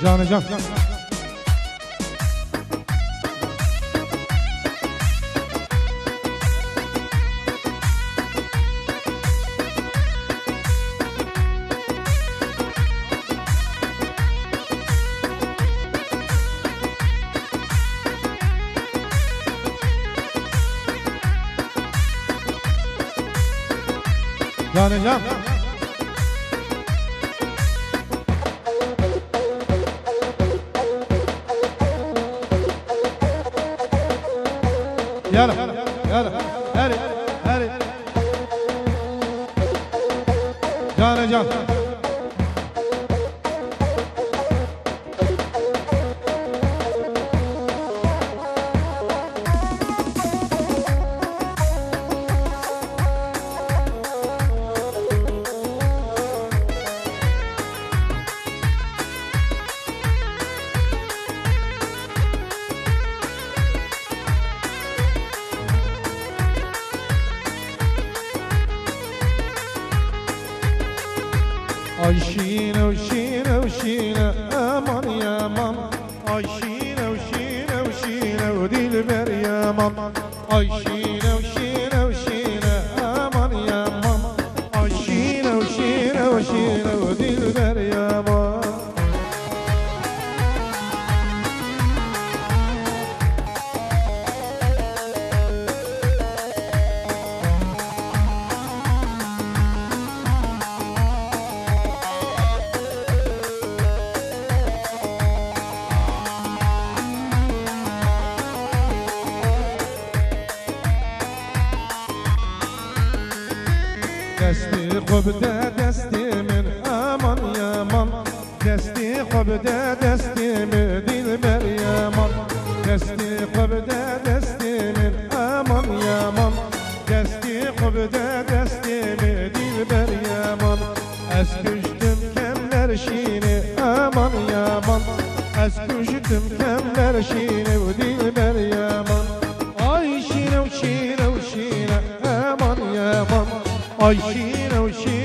جان جان جان جان يلا يلا هري هري جان جان Ay şine şine şine aman yaman. Ay şine şine şine dilber yaman. Ay şine şine şine aman yaman. Ay şine şine şine dilber yaman. دستی خوب ده دستی من aman yaman. دستی خوب ده دستی من dilber yaman. دستی خوب ده دستی من aman yaman. دستی خوب ده دستی من dilber yaman. Az kuştum kemler şine aman yaman. Az kuştum kemler şine dilber yaman. Ay şine şine şine aman yaman. Ay şine şine